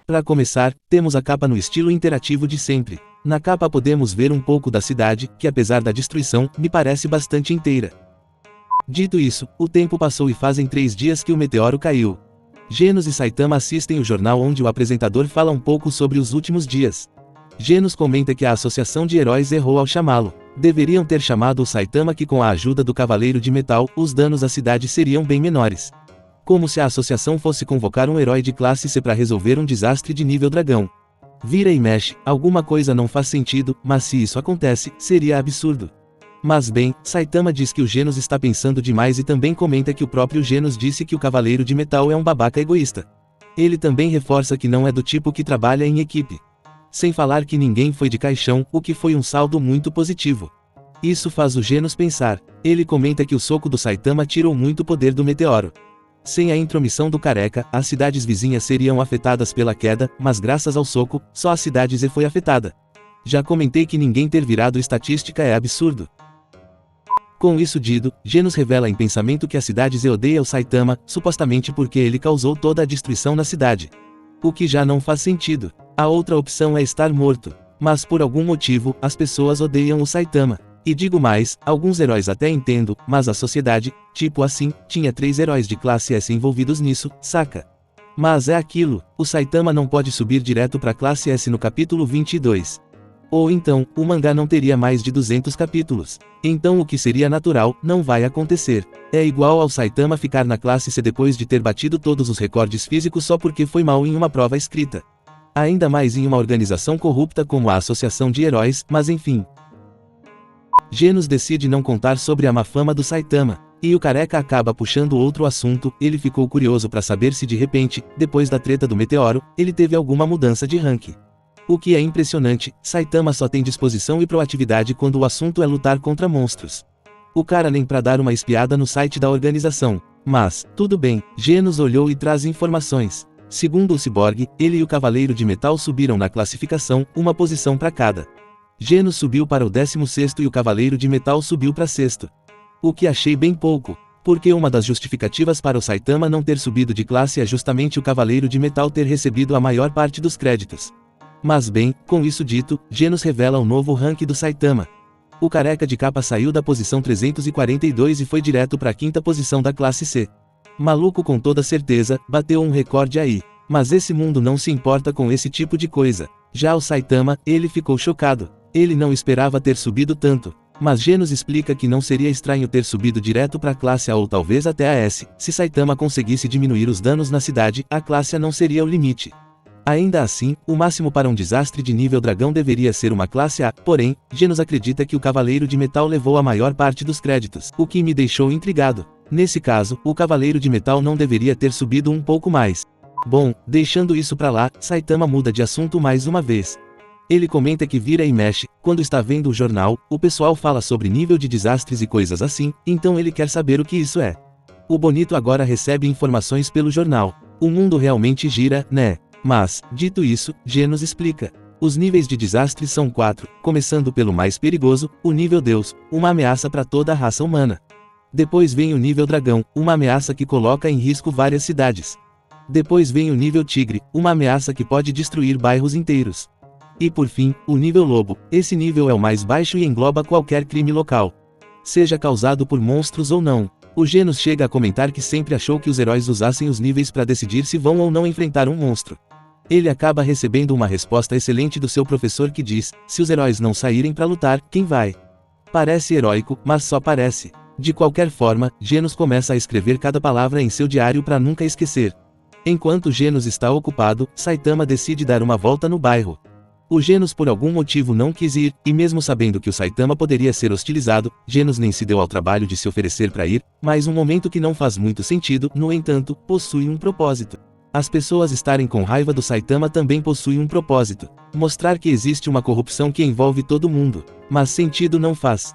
Para começar, temos a capa no estilo interativo de sempre. Na capa podemos ver um pouco da cidade, que apesar da destruição, me parece bastante inteira. Dito isso, o tempo passou e fazem 3 dias que o meteoro caiu. Genos e Saitama assistem o jornal onde o apresentador fala um pouco sobre os últimos dias. Genos comenta que a Associação de Heróis errou ao chamá-lo. Deveriam ter chamado o Saitama, que com a ajuda do Cavaleiro de Metal, os danos à cidade seriam bem menores. Como se a associação fosse convocar um herói de classe C para resolver um desastre de nível dragão. Vira e mexe, alguma coisa não faz sentido, mas se isso acontece, seria absurdo. Mas bem, Saitama diz que o Genos está pensando demais e também comenta que o próprio Genos disse que o Cavaleiro de Metal é um babaca egoísta. Ele também reforça que não é do tipo que trabalha em equipe. Sem falar que ninguém foi de caixão, o que foi um saldo muito positivo. Isso faz o Genos pensar. Ele comenta que o soco do Saitama tirou muito poder do meteoro. Sem a intromissão do Careca, as cidades vizinhas seriam afetadas pela queda, mas graças ao soco, só a cidade Z foi afetada. Já comentei que ninguém ter virado estatística é absurdo. Com isso dito, Genos revela em pensamento que a cidade Z odeia o Saitama, supostamente porque ele causou toda a destruição na cidade. O que já não faz sentido. A outra opção é estar morto. Mas por algum motivo, as pessoas odeiam o Saitama. E digo mais, alguns heróis até entendo, mas a sociedade, tipo assim, tinha 3 heróis de classe S envolvidos nisso, saca? Mas é aquilo, o Saitama não pode subir direto pra classe S no capítulo 22. Ou então, o mangá não teria mais de 200 capítulos. Então o que seria natural, não vai acontecer. É igual ao Saitama ficar na classe C depois de ter batido todos os recordes físicos só porque foi mal em uma prova escrita. Ainda mais em uma organização corrupta como a Associação de Heróis, mas enfim. Genos decide não contar sobre a má fama do Saitama. E o Careca acaba puxando outro assunto. Ele ficou curioso para saber se de repente, depois da treta do meteoro, ele teve alguma mudança de rank. O que é impressionante, Saitama só tem disposição e proatividade quando o assunto é lutar contra monstros. O cara nem pra dar uma espiada no site da organização. Mas, tudo bem, Genos olhou e traz informações. Segundo o Cyborg, ele e o Cavaleiro de Metal subiram na classificação, uma posição para cada. Genos subiu para o 16º e o Cavaleiro de Metal subiu para 6º. O que achei bem pouco, porque uma das justificativas para o Saitama não ter subido de classe é justamente o Cavaleiro de Metal ter recebido a maior parte dos créditos. Mas bem, com isso dito, Genos revela o novo rank do Saitama. O Careca de capa saiu da posição 342 e foi direto para a 5ª posição da classe C. Maluco com toda certeza, bateu um recorde aí. Mas esse mundo não se importa com esse tipo de coisa. Já o Saitama, ele ficou chocado. Ele não esperava ter subido tanto. Mas Genos explica que não seria estranho ter subido direto para a classe A ou talvez até a S. Se Saitama conseguisse diminuir os danos na cidade, a classe A não seria o limite. Ainda assim, o máximo para um desastre de nível dragão deveria ser uma classe A, porém, Genos acredita que o Cavaleiro de Metal levou a maior parte dos créditos, o que me deixou intrigado. Nesse caso, o Cavaleiro de Metal não deveria ter subido um pouco mais. Bom, deixando isso pra lá, Saitama muda de assunto mais uma vez. Ele comenta que vira e mexe, quando está vendo o jornal, o pessoal fala sobre nível de desastres e coisas assim, então ele quer saber o que isso é. O Bonito agora recebe informações pelo jornal. O mundo realmente gira, né? Mas, dito isso, Genos explica. Os níveis de desastres são 4, começando pelo mais perigoso, o nível Deus, uma ameaça para toda a raça humana. Depois vem o nível Dragão, uma ameaça que coloca em risco várias cidades. Depois vem o nível Tigre, uma ameaça que pode destruir bairros inteiros. E por fim, o nível Lobo, esse nível é o mais baixo e engloba qualquer crime local. Seja causado por monstros ou não. O Genos chega a comentar que sempre achou que os heróis usassem os níveis para decidir se vão ou não enfrentar um monstro. Ele acaba recebendo uma resposta excelente do seu professor que diz, se os heróis não saírem para lutar, quem vai? Parece heróico, mas só parece. De qualquer forma, Genos começa a escrever cada palavra em seu diário para nunca esquecer. Enquanto Genos está ocupado, Saitama decide dar uma volta no bairro. O Genos por algum motivo não quis ir, e mesmo sabendo que o Saitama poderia ser hostilizado, Genos nem se deu ao trabalho de se oferecer para ir, mas um momento que não faz muito sentido, no entanto, possui um propósito. As pessoas estarem com raiva do Saitama também possui um propósito. Mostrar que existe uma corrupção que envolve todo mundo. Mas sentido não faz.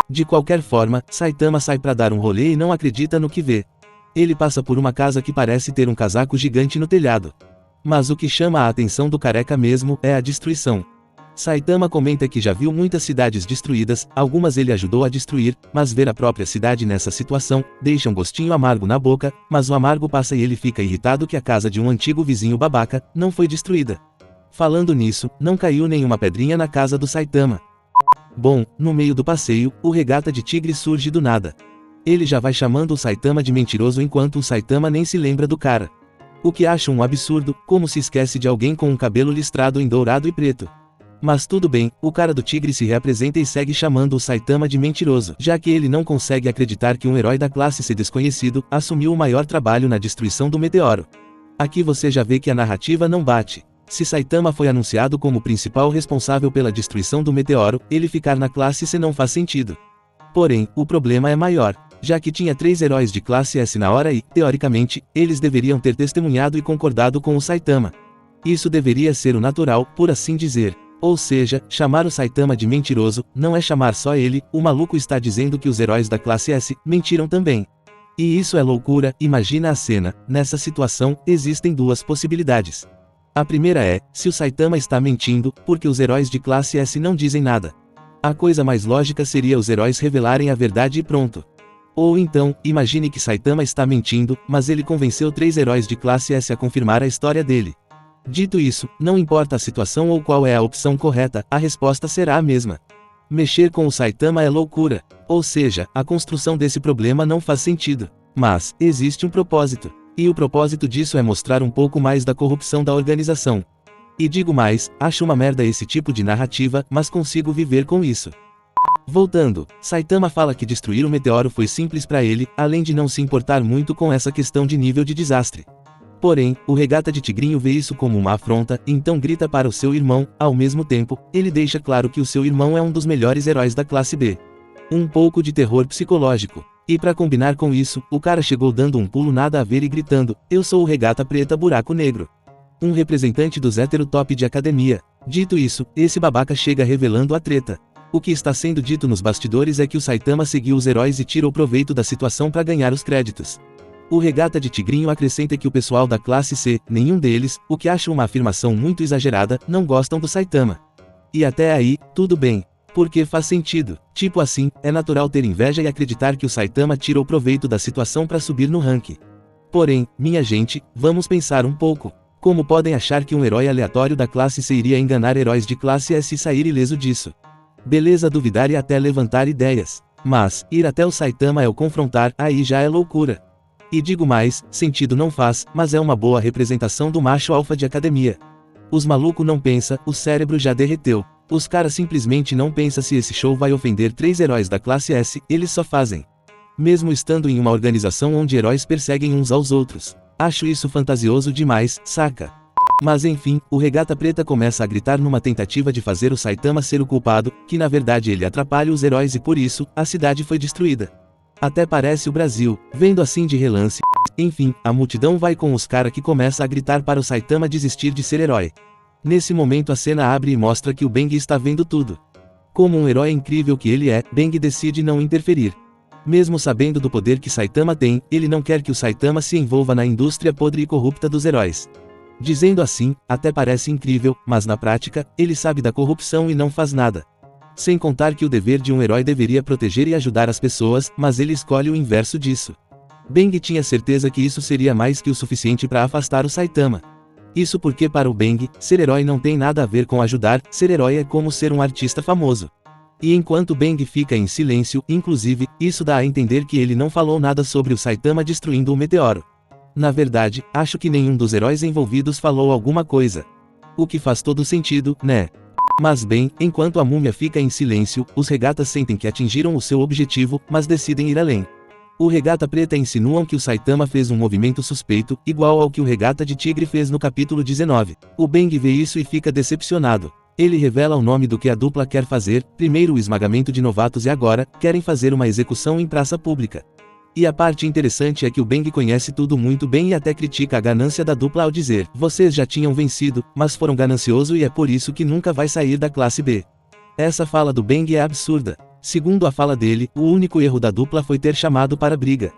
De qualquer forma, Saitama sai para dar um rolê e não acredita no que vê. Ele passa por uma casa que parece ter um casaco gigante no telhado. Mas o que chama a atenção do Careca mesmo é a destruição. Saitama comenta que já viu muitas cidades destruídas, algumas ele ajudou a destruir, mas ver a própria cidade nessa situação, deixa um gostinho amargo na boca, mas o amargo passa e ele fica irritado que a casa de um antigo vizinho babaca, não foi destruída. Falando nisso, não caiu nenhuma pedrinha na casa do Saitama. Bom, no meio do passeio, o Regata de Tigre surge do nada. Ele já vai chamando o Saitama de mentiroso enquanto o Saitama nem se lembra do cara. O que acha um absurdo, como se esquece de alguém com um cabelo listrado em dourado e preto. Mas tudo bem, o cara do tigre se reapresenta e segue chamando o Saitama de mentiroso, já que ele não consegue acreditar que um herói da classe C desconhecido assumiu o maior trabalho na destruição do meteoro. Aqui você já vê que a narrativa não bate. Se Saitama foi anunciado como principal responsável pela destruição do meteoro, ele ficar na classe C não faz sentido. Porém, o problema é maior, já que tinha 3 heróis de classe S na hora e, teoricamente, eles deveriam ter testemunhado e concordado com o Saitama. Isso deveria ser o natural, por assim dizer. Ou seja, chamar o Saitama de mentiroso, não é chamar só ele, o maluco está dizendo que os heróis da classe S mentiram também. E isso é loucura, imagina a cena. Nessa situação, existem 2 possibilidades. A primeira é, se o Saitama está mentindo, porque os heróis de classe S não dizem nada. A coisa mais lógica seria os heróis revelarem a verdade e pronto. Ou então, imagine que Saitama está mentindo, mas ele convenceu 3 heróis de classe S a confirmar a história dele. Dito isso, não importa a situação ou qual é a opção correta, a resposta será a mesma. Mexer com o Saitama é loucura. Ou seja, a construção desse problema não faz sentido. Mas, existe um propósito. E o propósito disso é mostrar um pouco mais da corrupção da organização. E digo mais, acho uma merda esse tipo de narrativa, mas consigo viver com isso. Voltando, Saitama fala que destruir o meteoro foi simples para ele, além de não se importar muito com essa questão de nível de desastre. Porém, o Regata de Tigrinho vê isso como uma afronta, então grita para o seu irmão. Ao mesmo tempo, ele deixa claro que o seu irmão é um dos melhores heróis da classe B. Um pouco de terror psicológico. E para combinar com isso, o cara chegou dando um pulo nada a ver e gritando, eu sou o Regata Preta Buraco Negro. Um representante dos hétero top de academia. Dito isso, esse babaca chega revelando a treta. O que está sendo dito nos bastidores é que o Saitama seguiu os heróis e tirou proveito da situação para ganhar os créditos. O Regata de Tigrinho acrescenta que o pessoal da classe C, nenhum deles, o que acho uma afirmação muito exagerada, não gostam do Saitama. E até aí, tudo bem. Porque faz sentido. Tipo assim, é natural ter inveja e acreditar que o Saitama tirou proveito da situação para subir no ranking. Porém, minha gente, vamos pensar um pouco. Como podem achar que um herói aleatório da classe C iria enganar heróis de classe S e sair ileso disso? Beleza duvidar e até levantar ideias. Mas, ir até o Saitama é o confrontar, aí já é loucura. E digo mais, sentido não faz, mas é uma boa representação do macho alfa de academia. Os maluco não pensa, o cérebro já derreteu. Os caras simplesmente não pensa se esse show vai ofender 3 heróis da classe S, eles só fazem. Mesmo estando em uma organização onde heróis perseguem uns aos outros. Acho isso fantasioso demais, saca? Mas enfim, o Regata Preta começa a gritar numa tentativa de fazer o Saitama ser o culpado, que na verdade ele atrapalha os heróis e por isso, a cidade foi destruída. Até parece o Brasil, vendo assim de relance. Enfim, a multidão vai com os cara que começa a gritar para o Saitama desistir de ser herói. Nesse momento a cena abre e mostra que o Bang está vendo tudo. Como um herói incrível que ele é, Bang decide não interferir. Mesmo sabendo do poder que Saitama tem, ele não quer que o Saitama se envolva na indústria podre e corrupta dos heróis. Dizendo assim, até parece incrível, mas na prática, ele sabe da corrupção e não faz nada. Sem contar que o dever de um herói deveria proteger e ajudar as pessoas, mas ele escolhe o inverso disso. Bang tinha certeza que isso seria mais que o suficiente para afastar o Saitama. Isso porque para o Bang, ser herói não tem nada a ver com ajudar, ser herói é como ser um artista famoso. E enquanto Bang fica em silêncio, inclusive, isso dá a entender que ele não falou nada sobre o Saitama destruindo o meteoro. Na verdade, acho que nenhum dos heróis envolvidos falou alguma coisa. O que faz todo sentido, né? Mas bem, enquanto a múmia fica em silêncio, os regatas sentem que atingiram o seu objetivo, mas decidem ir além. O Regata Preta insinuam que o Saitama fez um movimento suspeito, igual ao que o Regata de Tigre fez no capítulo 19. O Bang vê isso e fica decepcionado. Ele revela o nome do que a dupla quer fazer, primeiro o esmagamento de novatos e agora, querem fazer uma execução em praça pública. E a parte interessante é que o Bang conhece tudo muito bem e até critica a ganância da dupla ao dizer, vocês já tinham vencido, mas foram gananciosos e é por isso que nunca vai sair da classe B. Essa fala do Bang é absurda. Segundo a fala dele, o único erro da dupla foi ter chamado para briga.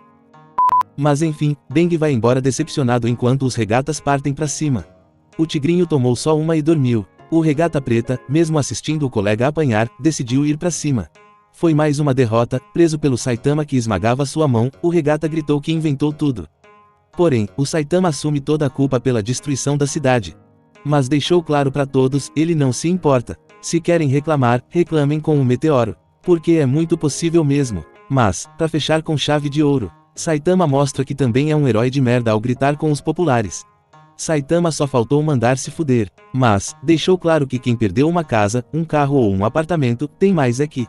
Mas enfim, Bang vai embora decepcionado enquanto os regatas partem para cima. O tigrinho tomou só uma e dormiu. O Regata Preta, mesmo assistindo o colega apanhar, decidiu ir pra cima. Foi mais uma derrota, preso pelo Saitama que esmagava sua mão, o Regata gritou que inventou tudo. Porém, o Saitama assume toda a culpa pela destruição da cidade. Mas deixou claro pra todos, ele não se importa. Se querem reclamar, reclamem com o meteoro. Porque é muito possível mesmo. Mas, pra fechar com chave de ouro, Saitama mostra que também é um herói de merda ao gritar com os populares. Saitama só faltou mandar se fuder. Mas, deixou claro que quem perdeu uma casa, um carro ou um apartamento, tem mais é que.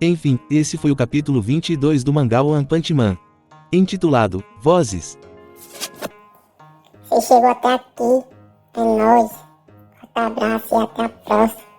Enfim, esse foi o capítulo 22 do mangá One Punch Man. Intitulado, Vozes. Você chegou até aqui. É nóis. Forte abraço e até a próxima.